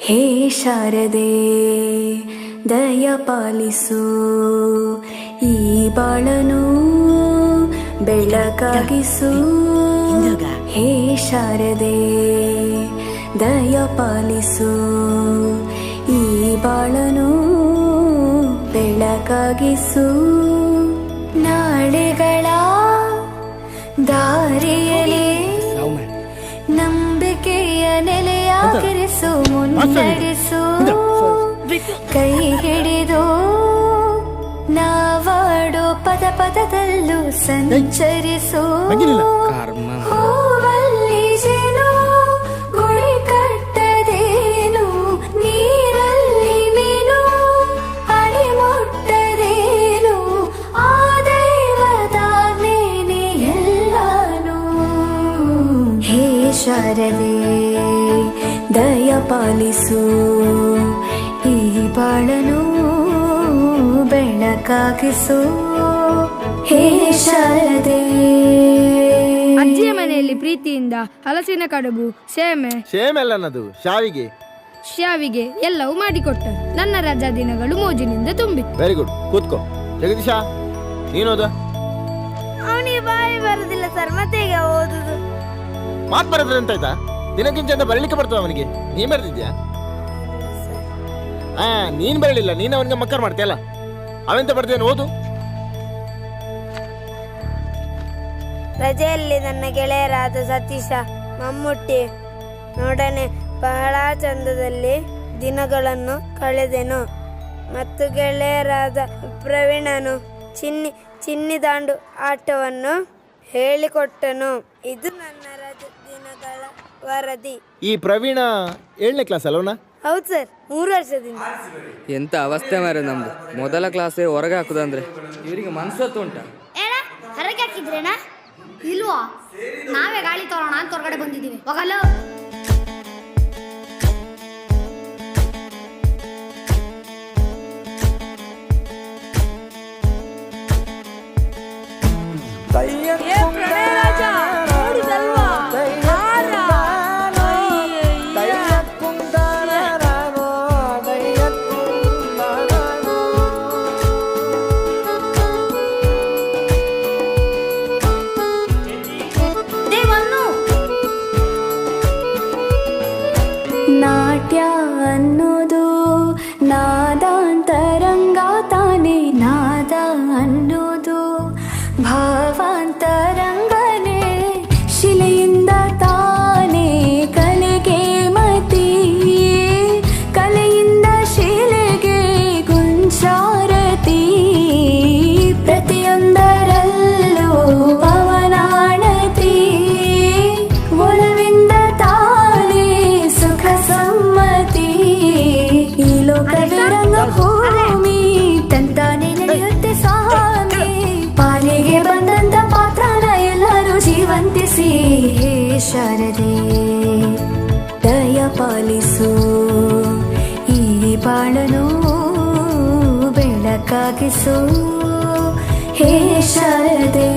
ಹೇ ಶಾರದೆ ದಯ ಪಾಲಿಸು, ಈ ಬಾಳನು ಬೆಳಕಾಗಿಸು. ಹೇ ಶಾರದೆ ದಯ ಪಾಲಿಸು, ಈ ಬಾಳನು ಬೆಳಕಾಗಿಸು. ನಾಳೆಗಳ ದಾರಿಯಲ್ಲಿ ನಂಬಿಕೆಯ ನೆಲೆಯಾಗಿರಿಸು, ಮುನ್ನಡೆಸು. ಕೈ ಹಿಡಿದು ನಾವಾಡೋ ಪದ ಪದದಲ್ಲೂ ಸಂಚರಿಸು. ಹೂವಲ್ಲಿ ಜೇನು ಗುಳಿ ಕಟ್ಟದೇನು, ನೀರಲ್ಲಿ ಮೀನು ಅಡಿ ಮುಟ್ಟದೇನು, ಆ ದೈವದಾಜ್ಞೆನೇ ಎಲ್ಲಾನು. ಹೇ ಶಾರದೆ ದಯ ಪಾಲಿಸು, ಈ ಬಾಳನು ಬೆಳಕಾಗಿಸು. ಹೇ ಶಾರದೆ. ಅಜ್ಜಿಯ ಮನೆಯಲ್ಲಿ ಪ್ರೀತಿಯಿಂದ ಹಲಸಿನ ಕಡುಬು, ಸೇಮೆಲ್ಲನದು ಶಾವಿಗೆ ಎಲ್ಲವೂ ಮಾಡಿಕೊಟ್ಟರು. ನನ್ನ ರಜಾ ದಿನಗಳು ಮೋಜಿನಿಂದ ತುಂಬಿತ್ತು. ವೆರಿ ಗುಡ್, ಕೂತ್ಕೋ. ಜಗದೀಶ, ನೀನೋದ? ಅವನಿಗೆ ಬಾಯಿ ಬರುದಿಲ್ಲ ಸರ್, ಮತ್ತೆ ಈಗ ಓದುದು. ಮಾತು ಬರೋದ್ರೆ ಅಂತಾಯ್ತಾ? ದಿನಕ್ಕಿಂತ ಬರಲಿಕ್ಕೆ ಬರ್ತದ ಅವನಿಗೆ. ನೀನ್ ಬರೆದಿದ್ಯಾ? ನೀನ್ ಬರಲಿಲ್ಲ, ನೀನ್ ಅವನಿಗೆ ಮಕ್ಕರ್ ಮಾಡ್ತೀಯಲ್ಲ. ಅವೆಂತ ಬರ್ದೇನು, ಓದು. ರಜೆಯಲ್ಲಿ ನನ್ನ ಗೆಳೆಯರಾದ ಸತೀಶ, ಮಮ್ಮುಟ್ಟಿ ನೋಡನೆ ಬಹಳ ಚಂದದಲ್ಲಿ ದಿನಗಳನ್ನು ಕಳೆದೆನು. ಮತ್ತು ಗೆಳೆಯರಾದ ಪ್ರವೀಣನು ಚಿನ್ನಿದಾಂಡು ಆಟವನ್ನು ಹೇಳಿಕೊಟ್ಟನು. ಇದು ನನ್ನ ರಜೆ ದಿನಗಳ ವರದಿ. ಈ ಪ್ರವೀಣ 7ನೇ ಕ್ಲಾಸ್ ಅಲ್ವನಾ? ಹೌದು ಸರ್, 3 ವರ್ಷದಿಂದ. ಎಂತ ಅವಸ್ಥೆ ಮಾರೆ ನಮ್ದು. ಮೊದಲ ಕ್ಲಾಸೇ ಹೊರಗೆ ಹಾಕುದಂದ್ರೆ ಇವರಿಗೆ ಮನ್ಸತ್ತು ಉಂಟ? ಹೊರಗೆ ಹಾಕಿದ್ರೇನಾ? ಇಲ್ವಾ? ನಾವೇ ಗಾಳಿ ತೋರೋಣ ಅಂತ ಹೊರಗಡೆ ಬಂದಿದ್ದೀವಿ. ಹೋಗಲ್ಲ. ನಾಟ್ಯ ಅನ್ನೋದು ನಾದಾಂತರಂಗ ತಾನೇ, ನಾದ ಅನ್ನೋದು ಭಾವಾಂತರಂಗನೇ. ಶಿಲೆಯಿಂದ ತಾನೇ ಕಲೆಗೆ ಮತಿ, ಕಲೆಯಿಂದ ಶಿಲೆಗೆ ಗುಂಚಾರತಿ. ಪ್ರತಿಯೊಂದರಲ್ಲೂ ಪವನಾಣತಿ, ಒಲವಿಂದ ತಾನೇ ಸುಖ ಸಮ್ಮತಿ. ಈ ಲೋಕವಿರಂಗ ಭೂಮಿ ತಂತಾನೆ ನಡೆಯುತ್ತೆ ಸ್ವಾಮಿ. ಪಾಲಿಗೆ ಬಂದಂತ ಪಾತ್ರನ ಎಲ್ಲರೂ ಜೀವಂತಿಸಿ. ಹೇ ಶಾರದೆ ದಯ ಪಾಲಿಸು, ಈ ಬಾಳನು ಬೆಳಕಾಗಿಸು. ಹೇ ಶಾರದೆ.